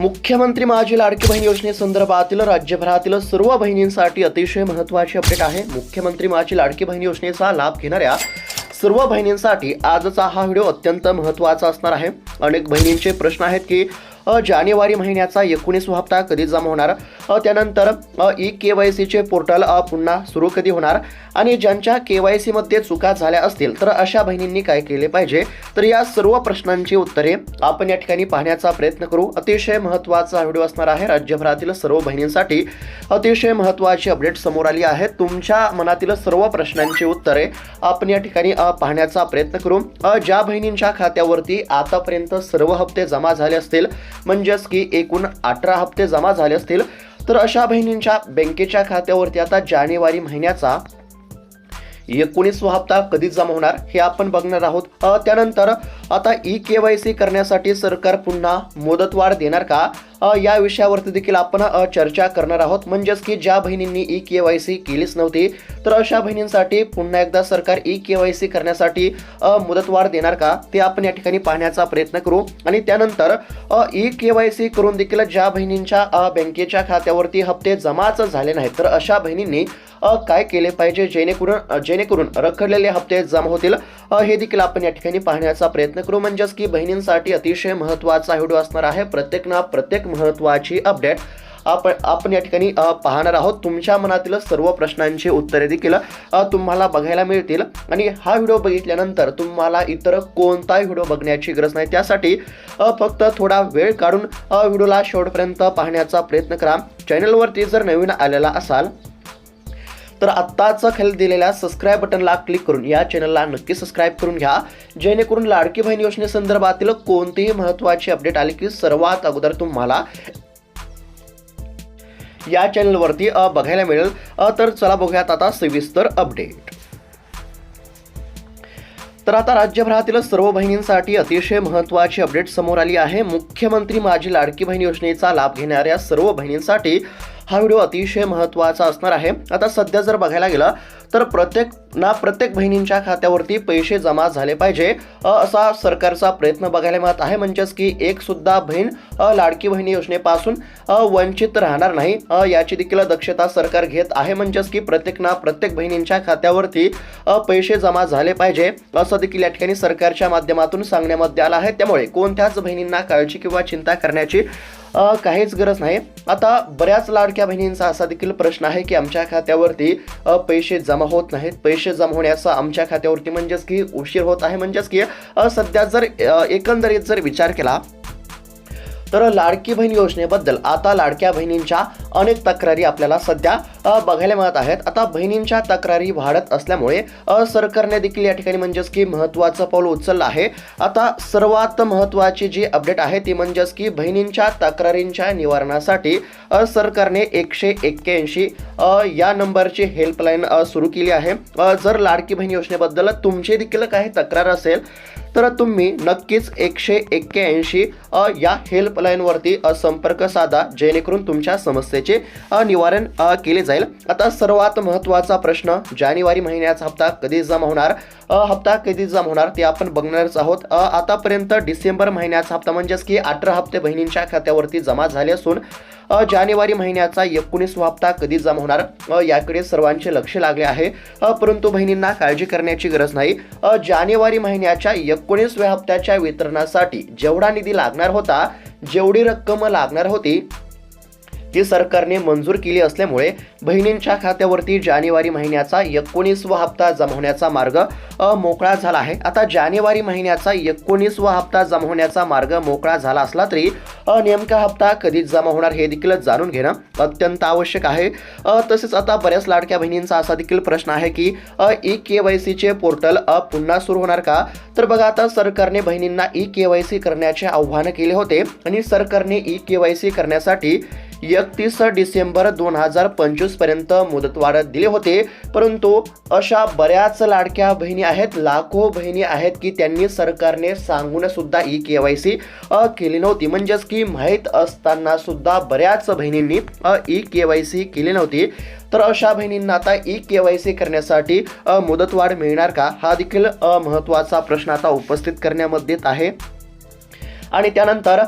मुख्यमंत्री माझी लाडकी बहीण योजनेसंदर्भातील राज्यभरातील सर्व बहिणींसाठी अतिशय महत्त्वाची अपडेट आहे। मुख्यमंत्री माझी लाडकी बहीण योजनेचा लाभ घेणाऱ्या सर्व बहिणींसाठी आजचा हा व्हिडिओ अत्यंत महत्त्वाचा असणार आहे। अनेक बहिणींचे प्रश्न आहेत की जानेवारी महिन्याचा 19वा हप्ता कधी जमा होणार, त्यानंतर KYCचे पोर्टल पुन्हा सुरू कधी होणार आणि ज्यांच्या KYC मध्ये चुका झाल्या असतील तर अशा बहिणींनी काय केले पाहिजे। तर या सर्व प्रश्नांची उत्तरे आपण या ठिकाणी पाहण्याचा प्रयत्न करू। अतिशय महत्त्वाचा व्हिडिओ असणार आहे। राज्यभरातील सर्व बहिणींसाठी अतिशय महत्त्वाची अपडेट समोर आली आहे। तुमच्या मनातील सर्व प्रश्नांची उत्तरे आपण या ठिकाणी पाहण्याचा प्रयत्न करू। ज्या बहिणींच्या खात्यावरती आतापर्यंत सर्व हप्ते जमा झाले असतील, म्हणजेच की एकूण 18 हप्ते जमा झाले असतील, तर अशा बहिणींच्या बँकेच्या खात्यावरती आता जानेवारी महिन्याचा 19वा हप्ता कधी जमा होणार हे आपण बघणार आहोत। त्यानंतर आता KYC करण्यासाठी सरकार पुन्हा मुदतवाढ देणार का, या विषयावरती देखील आपण चर्चा करणार आहोत। म्हणजेच की ज्या बहिणींनी KYC केलीच नव्हती तर अशा बहिणींसाठी पुन्हा एकदा सरकार KYC करण्यासाठी मुदतवाढ देणार का ते आपण या ठिकाणी पाहण्याचा प्रयत्न करू। आणि त्यानंतर KYC करून देखील ज्या बहिणींच्या बँकेच्या खात्यावरती हप्ते जमाच झाले नाहीत तर अशा बहिणींनी काय केले पाहिजे जेणेकरून रखडलेले हप्ते जमा होतील, हे देखील आपण या ठिकाणी पाहण्याचा प्रयत्न करू। म्हणजेच की बहिणींसाठी अतिशय महत्त्वाचा व्हिडिओ असणार आहे। प्रत्येक महत्त्वाची अपडेट आपण या ठिकाणी पाहणार आहोत। तुमच्या मनातील सर्व प्रश्नांची उत्तरे देखील तुम्हाला बघायला मिळतील आणि हा व्हिडिओ बघितल्यानंतर तुम्हाला इतर कोणताही व्हिडिओ बघण्याची गरज नाही। त्यासाठी फक्त थोडा वेळ काढून व्हिडिओला शेवटपर्यंत पाहण्याचा प्रयत्न करा। चॅनलवरती जर नवीन आलेला असाल तर आत्ताच खाली दिलेल्या सबस्क्राईब बटनला क्लिक करून या चॅनलला नक्की सबस्क्राईब करून घ्या, जेणेकरून लाडकी बहीण योजनेसंदर्भातील कोणतीही महत्त्वाची अपडेट आली की सर्वात अगोदर तुम्हाला या चॅनलवरती बघायला मिळेल। तर चला बघूयात आता सविस्तर अपडेट। तर आता राज्यभरातील सर्व बहिणींसाठी अतिशय महत्त्वाची अपडेट समोर आली आहे। मुख्यमंत्री माझी लाडकी बहीण योजनेचा लाभ घेणाऱ्या सर्व बहिणींसाठी हा व्हिडिओ अतिशय महत्त्वाचा असणार आहे। आता सध्या जर बघायला गेलं तर प्रत्येक बहिणींच्या खात्यावरती पैसे जमा झाले पाहिजे, असा सरकारचा प्रयत्न बघायला मिळत आहे। म्हणजेच की एक सुद्धा बहीण लाडकी बहीण योजनेपासून वंचित राहणार नाही, याची देखील दक्षता सरकार घेत आहे। म्हणजेच की प्रत्येक बहिणींच्या खात्यावरती पैसे जमा झाले पाहिजे, असं देखील या ठिकाणी सरकारच्या माध्यमातून सांगण्यामध्ये आलं आहे। त्यामुळे कोणत्याच बहिणींना काळजी किंवा चिंता करण्याची काहीच गरज नाही। आता बऱ्याच लाडक्या बहिणींचा असा देखील प्रश्न आहे की आमच्या खात्यावरती पैसे जमा होत नाहीत, पैसे जमा होण्याचा आमच्या खात्यावरती म्हणजेच की उशीर होत आहे। म्हणजेच की सध्या जर एकंदरीत जर विचार केला तर लाडकी बहीण योजनेबद्दल आता लाडक्या बहिणींच्या अनेक तक्रारी आपल्याला सध्या बघायला मिळत आहेत। आता बहिणींच्या तक्रारी वाढत असल्यामुळे सरकारने देखील या ठिकाणी म्हणजेच की महत्त्वाचं पाऊल उचललं आहे। आता सर्वात महत्त्वाची जी अपडेट आहे ती म्हणजेच की बहिणींच्या तक्रारींच्या निवारणासाठी सरकारने 181 या नंबरची हेल्पलाईन सुरू केली आहे। जर लाडकी बहीण योजनेबद्दल तुमची देखील काही तक्रार असेल तर तुम्ही नक्कीच 181 या हेल्पलाईनवरती संपर्क साधा, जेणेकरून तुमच्या समस्येचे निवारण केले जाईल। आता सर्वात महत्त्वाचा प्रश्न, जानेवारी महिन्याचा हप्ता कधी जमा होणार ते आपण बघणारच आहोत। आतापर्यंत डिसेंबर महिन्याचा हप्ता म्हणजेच की 18 हप्ते बहिणींच्या खात्यावरती जमा झाले असून जानेवारी महिन्याचा 19वा हप्ता कधी जमा होणार याकडे सर्वांचे लक्ष लागले आहे। परंतु बहिणींना काळजी करण्याची गरज नाही। जानेवारी महिन्याच्या 19व्या हप्त्याच्या वितरणासाठी जेवढा निधी लागणार होता, जेवढी रक्कम लागणार होती ती सरकारने मंजूर केली असल्यामुळे बहिणींच्या खात्यावरती जानेवारी महिन्याचा 19वा हप्ता जमा होण्याचा मार्ग मोकळा झाला आहे। आता जानेवारी महिन्याचा 19वा हप्ता जमा होण्याचा मार्ग मोकळा झाला असला तरी नेमका हप्ता कधी जमा होणार हे देखील जाणून घेणं अत्यंत आवश्यक आहे। तसेच आता बऱ्याच लाडक्या बहिणींचा असा देखील प्रश्न आहे की KYCचे पोर्टल पुन्हा सुरू होणार का। तर बघा, आता सरकारने बहिणींना KYC करण्याचे आव्हान केले होते आणि सरकारने KYC करण्यासाठी 31 डिसेंबर 2025 पर्यंत मुदतवाढ दिले होते। परंतु अशा बऱ्याच लाडक्या बहिणी आहेत, लाखो बहिणी आहेत की त्यांनी सरकारने सांगून सुद्धा KYC केली नव्हती। म्हणजेच की माहीत असताना सुद्धा बऱ्याच बहिणींनी KYC केली नव्हती। तर अशा बहिणींना आता KYC करण्यासाठी मुदतवाढ मिळणार का, हा देखील महत्त्वाचा प्रश्न आता उपस्थित करण्यामध्ये आहे। आणि त्यानंतर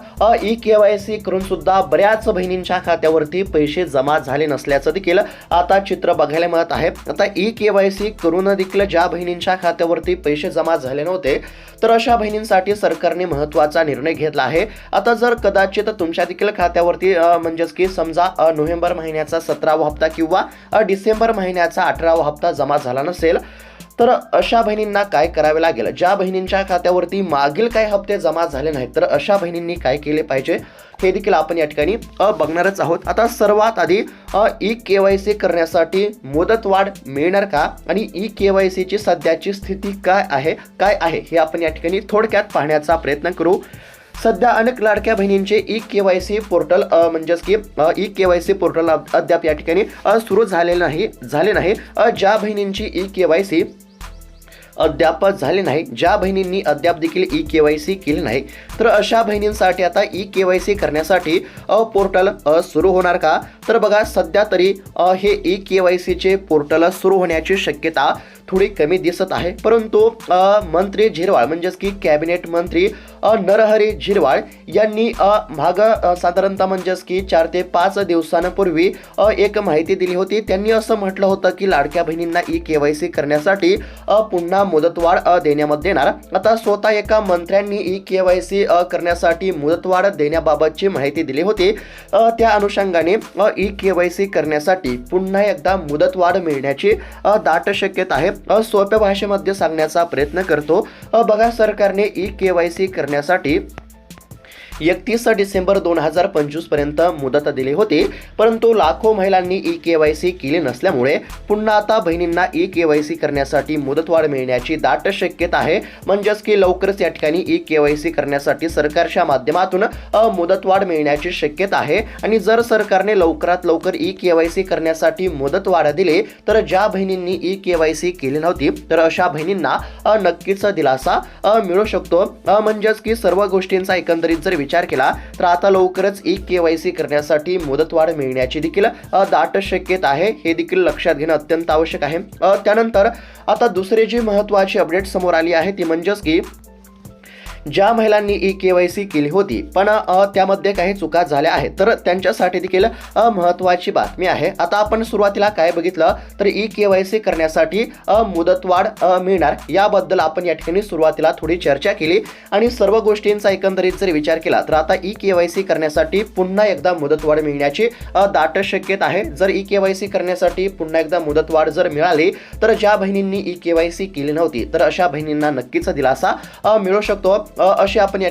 ई-KYC करून सुद्धा बऱ्याच बहिणींच्या खात्यावरती पैसे जमा झाले नसल्याचं देखील आता चित्र बघायला मिळत आहे। आता ई-KYC करून देखील ज्या बहिणींच्या खात्यावरती पैसे जमा झाले नव्हते तर अशा बहिणींसाठी सरकारने महत्त्वाचा निर्णय घेतला आहे। आता जर कदाचित तुमच्या देखील खात्यावरती म्हणजेच की समजा नोव्हेंबर महिन्याचा 17वा हप्ता किंवा डिसेंबर महिन्याचा 18वा हप्ता जमा झाला नसेल तर अशा बहिणींना काय करावे लागेल, ज्या बहिणींच्या खात्यावरती मागील काही हप्ते जमा झाले नाहीत तर अशा बहिणींनी काय केले पाहिजे हे देखील आपण या ठिकाणी बघणारच आहोत। आता सर्वात आधी ई-KYC करण्यासाठी मुदतवाढ मिळणार का आणि ई-KYC ची सध्याची स्थिती काय आहे हे आपण या ठिकाणी थोडक्यात पाहण्याचा प्रयत्न करू। सध्या अनेक लाडक्या बहिणींचे ई-KYC पोर्टल म्हणजेच की ई-KYC पोर्टल अद्याप या ठिकाणी सुरू झाले नाही। ज्या बहिणींची ई-KYC अद्याप झाले नाही, ज्या बहिणींनी अद्याप देखील ई-KYC केले नाही तर अशा बहिणींसाठी आता ई-KYC करण्यासाठी पोर्टल सुरू होणार का, तर बघा सध्या तरी हे ई-KYC चे पोर्टल सुरू होण्याची शक्यता थोडी कमी दिसत आहे। परंतु मंत्री झिरवाळ म्हणजेच की कॅबिनेट मंत्री नरहरी झिरवाळ यांनी साधारणतः म्हणजेच की 4 ते 5 दिवसांपूर्वी एक माहिती दिली होती। त्यांनी असं म्हटलं होतं की लाडक्या बहिणींना ई-KYC करण्यासाठी पुन्हा मुदतवाढ देण्यात येणार। आता स्वतः एका मंत्र्यांनी ई-KYC करण्यासाठी मुदतवाढ देण्याबाबतची माहिती दिली होती। त्या अनुषंगाने ई-KYC करण्यासाठी पुन्हा एकदा मुदतवाढ मिळण्याची दाट शक्यता आहे। सोप्या भाषेमध्ये सांगण्याचा प्रयत्न करतो। बघा सरकारने ई-KYC करण्यासाठी 31 डिसेंबर 2025 पर्यंत मुदत दिली होती, परंतु लाखो महिलांनी ई-KYC केली नसल्यामुळे पुन्हा आता बहिणींना ई-KYC करण्यासाठी मुदतवाढ मिळण्याची दाट शक्यता आहे। म्हणजेच की लवकरच या ठिकाणी ई-KYC करण्यासाठी सरकारच्या माध्यमातून मुदतवाढ मिळण्याची शक्यता आहे। आणि जर सरकारने लवकरात लवकर ई-KYC करण्यासाठी मुदतवाढ दिली तर ज्या बहिणींनी ई-KYC केली नव्हती तर अशा बहिणींना नक्कीच दिलासा मिळू शकतो। म्हणजेच की सर्व गोष्टींचा एकंदरीत जर विचार केला तर आता लवकरच ई-KYC करण्यासाठी मुदतवाढ मिळण्याची देखील दाट शक्यता आहे, हे देखील लक्षात घेणं अत्यंत आवश्यक आहे। त्यानंतर आता दुसरी जी महत्त्वाची अपडेट समोर आली आहे ती म्हणजेच की ज्या महिलांनी ई-KYC केली होती पण त्यामध्ये काही चुका झाल्या आहेत तर त्यांच्यासाठी देखील महत्त्वाची बातमी आहे। आता आपण सुरुवातीला काय बघितलं तर ई-KYC करण्यासाठी मुदतवाढ मिळणार याबद्दल आपण या ठिकाणी सुरुवातीला थोडी चर्चा केली आणि सर्व गोष्टींचा एकंदरीत जर विचार केला तर आता ई-KYC करण्यासाठी पुन्हा एकदा मुदतवाढ मिळण्याची दाट शक्यता आहे। जर ई-KYC करण्यासाठी पुन्हा एकदा मुदतवाढ जर मिळाली तर ज्या बहिणींनी ई-KYC केली नव्हती तर अशा बहिणींना नक्कीच दिलासा मिळू शकतो। अशी आपण या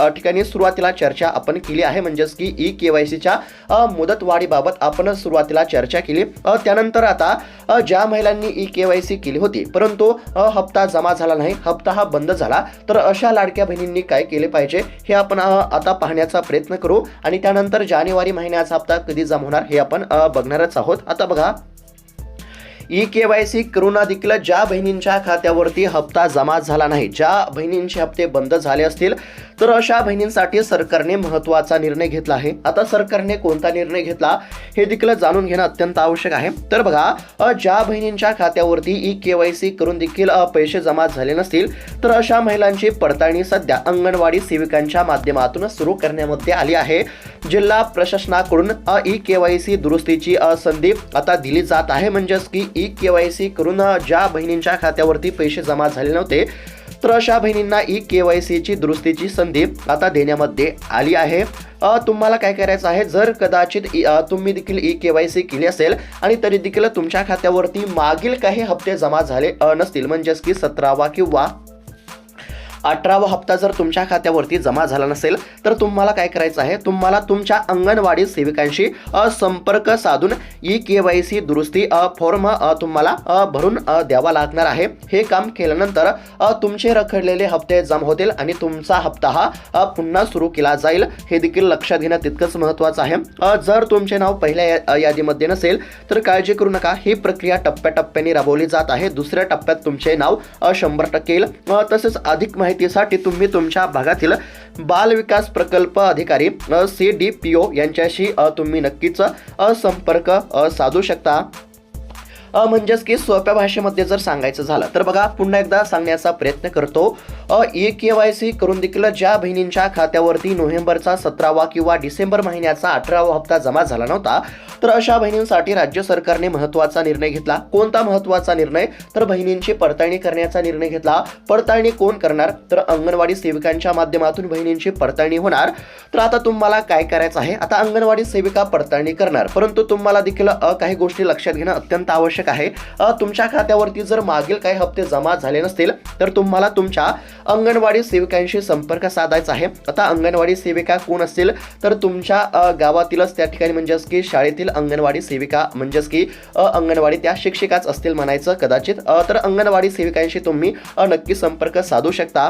ठिकाणी सुरुवातीला चर्चा आपण केली आहे। म्हणजेच की ई-KYC च्या मुदतवाढीबाबत आपण सुरुवातीला चर्चा केली। त्यानंतर आता ज्या महिलांनी ई-KYC केली होती परंतु हप्ता जमा झाला नाही, हप्ता हा बंद झाला तर अशा लाडक्या बहिणींनी काय केले पाहिजे हे आपण आता पाहण्याचा प्रयत्न करू आणि त्यानंतर जानेवारी महिन्याचा हप्ता कधी जमा होणार हे आपण बघणारच आहोत। आता बघा ई-KYC करून देखील ज्या बहिणींच्या खात्यावरती हप्ता जमा झाला नाही, ज्या बहिणींचे हप्ते बंद झाले असतील तर अशा बहिणींसाठी सरकारने महत्त्वाचा निर्णय घेतला आहे। आता सरकारने कोणता निर्णय घेतला हे देखील जाणून घेणं अत्यंत आवश्यक आहे। तर बघा ज्या बहिणींच्या खात्यावरती ई-KYC करून देखील पैसे जमा झाले नसतील तर अशा महिलांची पडताळणी सध्या अंगणवाडी सेविकांच्या माध्यमातून सुरू करण्यामध्ये आली आहे। जिल्हा प्रशासनाकडून ई-KYC दुरुस्तीची संधी आता दिली जात आहे। म्हणजेच की ई-KYC करून ज्या बहिणींच्या खात्यावरती पैसे जमा झाले नव्हते तर अशा बहिणींना ई-KYC ची दुरुस्तीची संधी आता देण्यामध्ये आली आहे। तुम्हाला काय करायचं आहे, जर कदाचित तुम्ही देखील ई-KYC केली असेल आणि तरी देखील तुमच्या खात्यावरती मागील काही हप्ते जमा झाले नसतील, म्हणजेच की 17वा किंवा 18वा हप्ता जर तुमच्या खात्यावरती जमा झाला नसेल तर तुम्हाला काय करायचं आहे, तुम्हाला तुमच्या अंगणवाडी सेविकांशी संपर्क साधून ई-KYC दुरुस्ती फॉर्म तुम्हाला भरून द्यावा लागणार आहे। हे काम केल्यानंतर तुमचे रखडलेले हप्ते जमा होतील आणि तुमचा हप्ता हा पुन्हा सुरू केला जाईल, हे देखील लक्षात घेणं तितकंच महत्त्वाचं आहे। जर तुमचे नाव पहिल्या यादीमध्ये नसेल तर काळजी करू नका, ही प्रक्रिया टप्प्याटप्प्याने राबवली जात आहे। दुसऱ्या टप्प्यात तुमचे नाव 100% येईल। तसेच अधिक माहितीसाठी तुम्ही तुमच्या भागातील बाल विकास प्रकल्प अधिकारी CDPO यांच्याशी तुम्ही नक्कीच संपर्क साधू शकता। म्हणजेच की सोप्या भाषेमध्ये जर सांगायचं झालं तर बघा, पुन्हा एकदा सांगण्याचा प्रयत्न करतो. E-KYC करून देखील ज्या बहिणींच्या खात्यावरती नोव्हेंबरचा 17वा किंवा डिसेंबर महिन्याचा 18वा हप्ता जमा झाला नव्हता, तर अशा बहिणींसाठी राज्य सरकारने महत्त्वाचा निर्णय घेतला. कोणता महत्त्वाचा निर्णय? तर बहिणींची पडताळणी करण्याचा निर्णय घेतला. पडताळणी कोण करणार? तर अंगणवाडी सेविकांच्या माध्यमातून बहिणींची पडताळणी होणार. तर आता तुम्हाला काय करायचं आहे? आता अंगणवाडी सेविका पडताळणी करणार, परंतु तुम्हाला देखील काही गोष्टी लक्षात घेणं अत्यंत आवश्यक आहे. तुमच्या खात्यावरती जर मागील काही हप्ते जमा झाले नसतील तर तुम्हाला तुमच्या अंगणवाडी सेविकांशी संपर्क साधायचा आहे. आता अंगणवाडी सेविका कोण असतील? तर तुमच्या गावातीलच त्या ठिकाणी म्हणजेच की शाळेतील अंगणवाडी सेविका, म्हणजेच की अंगणवाडी त्या शिक्षिकाच असतील म्हणायचं कदाचित. तर अंगणवाडी सेविकांशी तुम्ही नक्की संपर्क साधू शकता.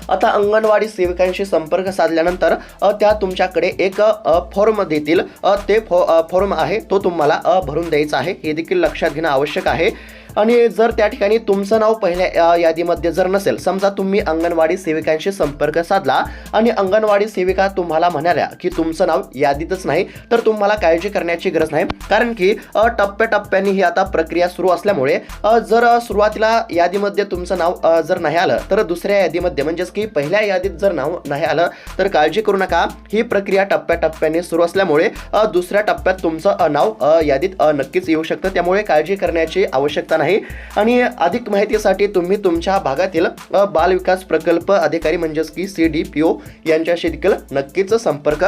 आता अंगणवाडी सेविकांशी संपर्क साधल्यानंतर त्या तुमच्याकडे एक फॉर्म देतील. ते फॉर्म आहे तो तुम्हाला भरून द्यायचा आहे. हे देखील लक्षात घेणं आवश्यक आहे. आणि जर त्या ठिकाणी तुमचं नाव पहिल्या यादीमध्ये जर नसेल, समजा तुम्ही अंगणवाडी सेविकांशी संपर्क साधला आणि अंगणवाडी सेविका तुम्हाला म्हणाल्या की तुमचं नाव यादीतच नाही, तर तुम्हाला काळजी करण्याची गरज नाही. कारण की टप्प्याटप्प्याने ही आता प्रक्रिया सुरू असल्यामुळे जर सुरुवातीला यादीमध्ये तुमचं नाव जर नाही आलं, तर दुसऱ्या यादीमध्ये म्हणजेच की पहिल्या यादीत जर नाव नाही आलं तर काळजी करू नका. ही प्रक्रिया टप्प्याटप्प्याने सुरू असल्यामुळे दुसऱ्या टप्प्यात तुमचं नाव यादीत नक्कीच येऊ शकतं. त्यामुळे काळजी करण्याची आवश्यकता नाही. आणि अधिक माहितीसाठी तुम्ही तुमच्या भागातील बाल विकास प्रकल्प अधिकारी म्हणजेच की CDPO यांच्याशी देखील नक्कीच संपर्क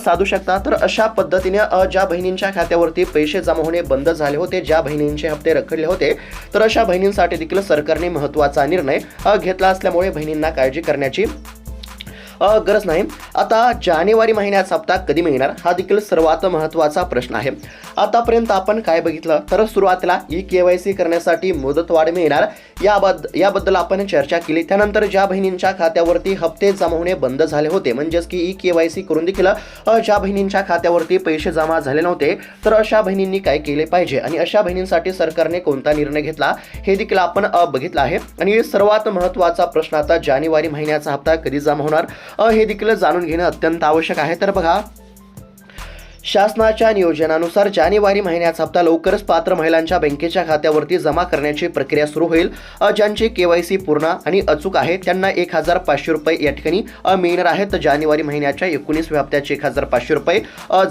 साधू शकता. तर अशा पद्धतीने ज्या बहिणींच्या खात्यावरती पैसे जमा होणे बंद झाले होते, ज्या बहिणींचे हप्ते रखडले होते, तर अशा बहिणींसाठी देखील सरकारने महत्त्वाचा निर्णय घेतला असल्यामुळे बहिणींना काळजी करण्याची गरज नाही. आता जानेवारी महिन्याचा हप्ता कधी मिळणार हा देखील सर्वात महत्त्वाचा प्रश्न आहे. आतापर्यंत आपण काय बघितलं तर सुरुवातीला E-KYC करण्यासाठी मुदतवाढ मिळणार याबद्दल आपण चर्चा केली. त्यानंतर ज्या बहिणींच्या खात्यावरती हप्ते जमा होणे बंद झाले होते, म्हणजेच की E-KYC करून देखील ज्या बहिणींच्या खात्यावरती पैसे जमा झाले नव्हते, तर अशा बहिणींनी काय केले पाहिजे आणि अशा बहिणींसाठी सरकारने कोणता निर्णय घेतला हे देखील आपण बघितलं आहे. आणि सर्वात महत्त्वाचा प्रश्न आता जानेवारी महिन्याचा हप्ता कधी जमा होणार हे देखील जाणून घेणं अत्यंत आवश्यक आहे. तर बघा, शासनाच्या नियोजनानुसार जानेवारी महिन्याचा हप्ता लवकरच पात्र महिलांच्या बँकेच्या खात्यावरती जमा करण्याची प्रक्रिया सुरू होईल. ज्यांची KYC पूर्ण आणि अचूक आहे त्यांना 1,500 रुपये या ठिकाणी मिळणार आहेत. जानेवारी महिन्याच्या 19व्या हप्त्याचे 1,500 रुपये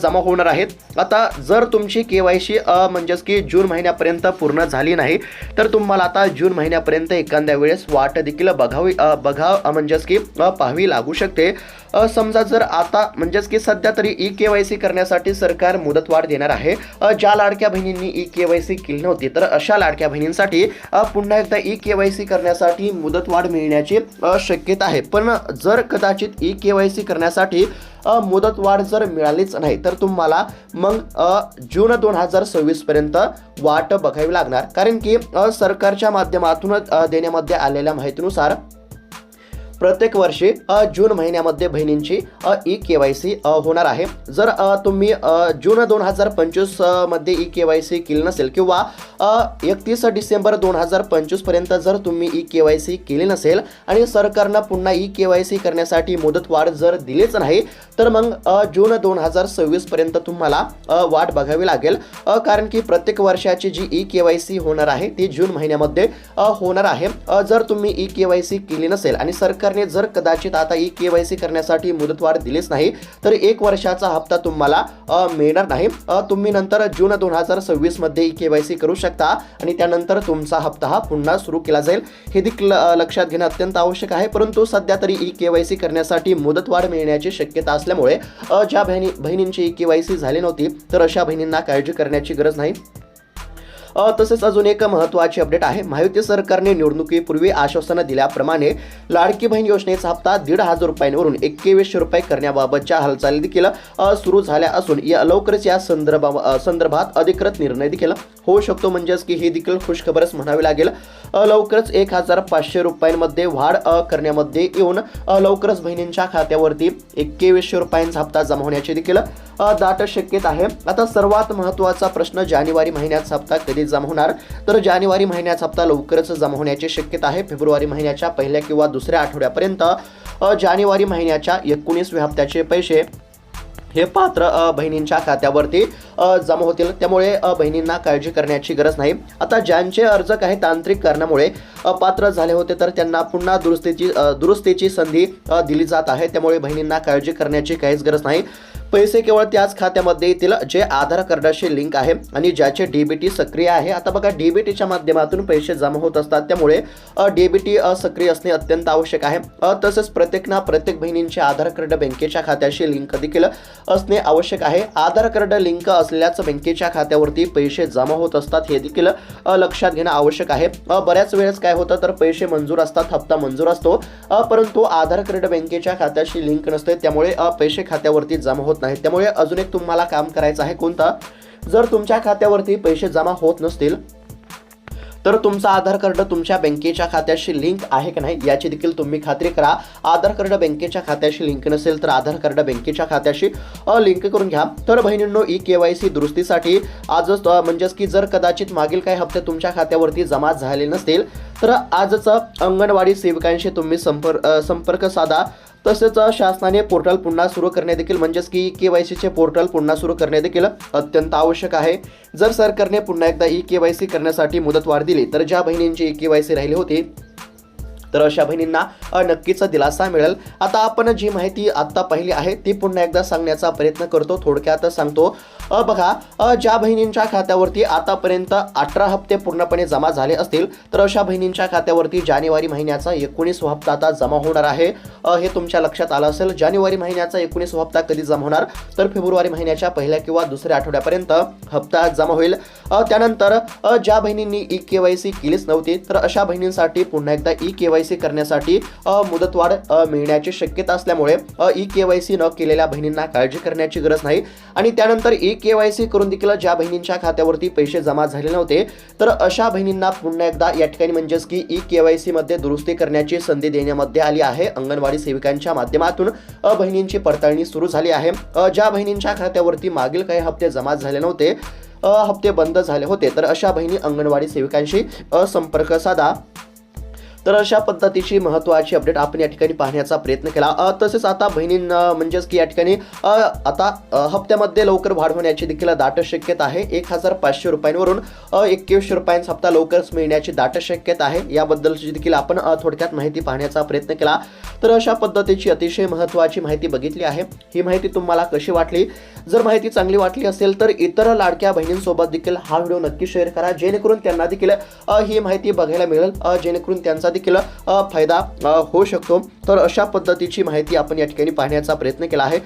जमा होणार आहेत. आता जर तुमची KYC म्हणजेच की जून महिन्यापर्यंत पूर्ण झाली नाही, तर तुम्हाला आता जून महिन्यापर्यंत एखाद्या वेळेस वाट देखील म्हणजेच की पाहावी लागू शकते. समजा जर आता म्हणजेच की सध्या तरी E-KYC करण्यासाठी सरकार मुदतवाढ देणार आहे. ज्या लाडक्या बहिणींनी E-KYC केली नव्हती, तर अशा लाडक्या बहिणींसाठी पुन्हा एकदा E-KYC करण्यासाठी मुदतवाढ मिळण्याची शक्यता आहे. पण जर कदाचित E-KYC करण्यासाठी मुदतवाढ जर मिळालीच नाही, तर तुम्हाला मग जून 2026 पर्यंत वाट बघावी लागणार. कारण की सरकारच्या माध्यमातून देण्यामध्ये आलेल्या माहितीनुसार प्रत्येक वर्षी जून महिन्यामध्ये बहिणींची E-KYC होणार आहे. जर तुम्ही जून 2025 मध्ये E-KYC केली नसेल किंवा 31 डिसेंबर 2025 पर्यंत जर तुम्ही E-KYC केली नसेल आणि सरकारनं पुन्हा E-KYC करण्यासाठी मुदतवाढ जर दिलीच नाही, तर मग जून 2026 पर्यंत तुम्हाला वाट बघावी लागेल. कारण की प्रत्येक वर्षाची जी E-KYC होणार आहे ती जून महिन्यामध्ये होणार आहे. जर तुम्ही E-KYC केली नसेल आणि सरकारने जर कदाचित आता E-KYC करण्यासाठी मुदतवाढ दिलीच नाही, तर 1 वर्षाचा हप्ता तुम्हाला मिळणार नाही. तुम्ही नंतर जून 2026 मध्ये E-KYC करू शकता आणि त्यानंतर तुमचा हप्ता हा पुन्हा सुरू केला जाईल. हे देखील लक्षात घेणं अत्यंत आवश्यक आहे. परंतु सध्या तरी E-KYC करण्यासाठी मुदतवाढ मिळण्याची शक्यता असल्यामुळे ज्या बहिणींची E-KYC झाली नव्हती, तर अशा बहिणींना काळजी करण्याची गरज नाही. तसेच अजून एक महत्त्वाची अपडेट आहे. महायुती सरकारने निवडणुकीपूर्वी आश्वासन दिल्याप्रमाणे लाडकी बहीण योजनेचा हप्ता 1,500 रुपयांवरून 2100 रुपये करण्याबाबतच्या हालचाली देखील सुरू झाल्या असून लवकरच या संदर्भात अधिकृत निर्णय देखील होऊ शकतो. म्हणजेच की ही देखील खुशखबरच म्हणावी लागेल. लवकरच 1,500 रुपयांमध्ये वाढ करण्यामध्ये येऊन लवकरच बहिणींच्या खात्यावरती 2100 रुपयांचा हप्ता जमा होण्याची देखील दाट शक्यता आहे. आता सर्वात महत्त्वाचा प्रश्न, जानेवारी महिन्याचा हप्ता कधी जमा होणार? तर जानेवारी महिन्याचा हप्ता लवकरच जमा होण्याची शक्यता आहे. फेब्रुवारी महिन्याच्या पहिल्या किंवा दुसऱ्या आठवड्यापर्यंत जानेवारी महिन्याच्या 19व्या हप्त्याचे पैसे हे पात्र बहिणींच्या खात्यावरती जमा होतील, त्यामुळे बहिणींना काळजी करण्याची गरज नाही. आता ज्यांचे अर्ज काही तांत्रिक कारणामुळे पात्र झाले होते तर त्यांना पुन्हा दुरुस्तीची संधी दिली जात आहे, त्यामुळे बहिणींना काळजी करण्याची काहीच गरज नाही. पैसे केवळ त्याच खात्यामध्ये येतील जे आधार कार्डाशी लिंक आहे आणि ज्याचे डीबीटी सक्रिय आहे. आता बघा, डीबीटीच्या माध्यमातून पैसे जमा होत असतात, त्यामुळे डीबीटी सक्रिय असणे अत्यंत आवश्यक आहे. तसेच प्रत्येक बहिणींचे आधार कार्ड बँकेच्या खात्याशी लिंक देखील असणे आवश्यक आहे. आधार कार्ड लिंक असल्याच बँकेच्या खात्यावरती पैसे जमा होत असतात, हे देखील लक्षात घेणं आवश्यक आहे. बऱ्याच वेळेस काय होतं तर पैसे मंजूर असतात, हप्ता मंजूर असतो, परंतु आधार कार्ड बँकेच्या खात्याशी लिंक नसते, त्यामुळे पैसे खात्यावरती जमा होत नाही. त्यामुळे अजून एक तुम्हाला काम करायचं आहे. कोणतं? जर तुमच्या खात्यावरती पैसे जमा होत नसतील तर तुमचा आधार कार्ड तुमच्या बँकेच्या खात्याशी लिंक आहे की नाही याची देखील तुम्ही खात्री करा. आधार कार्ड बँकेच्या खात्याशी लिंक नसेल तर आधार कार्ड बँकेच्या खात्याशी लिंक करून घ्या. तर बहिणींनो, ई-KYC दुरुस्तीसाठी आजच म्हणजेच की जर कदाचित मागील काही हप्ते तुमच्या खात्यावरती जमा झाले नसतील तर आजच अंगणवाडी सेविकांशी तुम्ही संपर्क साधा. तसेच शासनाने पोर्टल पुन्हा सुरू करणे देखील म्हणजेच की KYCचे पोर्टल पुन्हा सुरू करणे देखील अत्यंत आवश्यक आहे. जर सरकारने पुन्हा एकदा ई-KYC करण्यासाठी मुदतवाढ दिली तर ज्या बहिणींची ई-KYC राहिली होती तर अशा बहिणींना नक्कीच दिलासा मिळेल. आता आपण जी माहिती आत्ता पाहिली आहे ती पुन्हा एकदा सांगण्याचा प्रयत्न करतो, थोडक्यात सांगतो. बघा, ज्या बहिणींच्या खात्यावरती आतापर्यंत 18 हप्ते पूर्णपणे जमा झाले असतील तर अशा बहिणींच्या खात्यावरती जानेवारी महिन्याचा 19 हप्ता आता जमा होणार आहे. हे तुमच्या लक्षात आलं असेल. जानेवारी महिन्याचा 19 हप्ता कधी जमा होणार तर फेब्रुवारी महिन्याच्या पहिल्या किंवा दुसऱ्या आठवड्यापर्यंत हप्ता जमा होईल. त्यानंतर ज्या बहिणींनी ई-KYC केलीच नव्हती तर अशा बहिणींसाठी पुन्हा एकदा ई-KYC करण्यासाठी मुदतवाढ मिळण्याची शक्यता असल्यामुळे ई-KYC न केलेल्या बहिणींना काळजी करण्याची गरज नाही. आणि त्यानंतर ई-KYC करून देखील ज्या बहिणींच्या खात्यावरती पैसे जमा झाले नव्हते तर अशा बहिणींना पुन्हा एकदा या ठिकाणी म्हणजेच की ई-KYC मध्ये दुरुस्ती करण्याची संधी देण्यामध्ये आली आहे. अंगणवाडी सेविकांच्या माध्यमातून बहिणींची पडताळणी सुरू झाली आहे. ज्या बहिणींच्या खात्यावरती मागील काही हप्ते जमा झाले नव्हते, हप्ते बंद झाले होते तर अशा बहिणी अंगणवाडी सेविकांशी संपर्क साधा. तर अशा पद्धतीची महत्त्वाची अपडेट आपण या ठिकाणी पाहण्याचा प्रयत्न केला. तसेच आता बहिणींना म्हणजेच की या ठिकाणी आता हप्त्यामध्ये लवकर वाढ होण्याची देखील दाट शक्यता आहे. 1500 रुपयांवरून 2100 रुपयांचा हप्ता लवकरच मिळण्याची दाट शक्यता आहे. याबद्दलची देखील आपण थोडक्यात माहिती पाहण्याचा प्रयत्न केला. तर अशा पद्धतीची अतिशय महत्त्वाची माहिती बघितली आहे. ही माहिती तुम्हाला कशी वाटली? जर माहिती चांगली वाटली असेल तर इतर लाडक्या बहिणींसोबत देखील हा व्हिडिओ नक्की शेअर करा, जेणेकरून त्यांना देखील ही माहिती बघायला मिळेल, जेणेकरून त्यांचा देखील फायदा होऊ शकतो. तर अशा पद्धतीची माहिती आपण या ठिकाणी पाहण्याचा प्रयत्न केला आहे.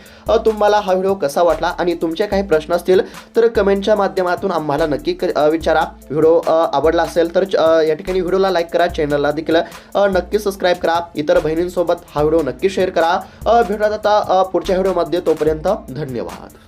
तुम्हाला हा व्हिडिओ कसा वाटला आणि तुमचे काही प्रश्न असतील तर कमेंटच्या माध्यमातून आम्हाला नक्की विचारा. व्हिडिओ आवडला असेल तर या ठिकाणी व्हिडिओला लाईक करा, चॅनलला देखील नक्की सबस्क्राईब करा, इतर बहिणींसोबत हा व्हिडिओ नक्की शेअर करा. भेटूयात आता पुढच्या व्हिडिओमध्ये. तोपर्यंत धन्यवाद.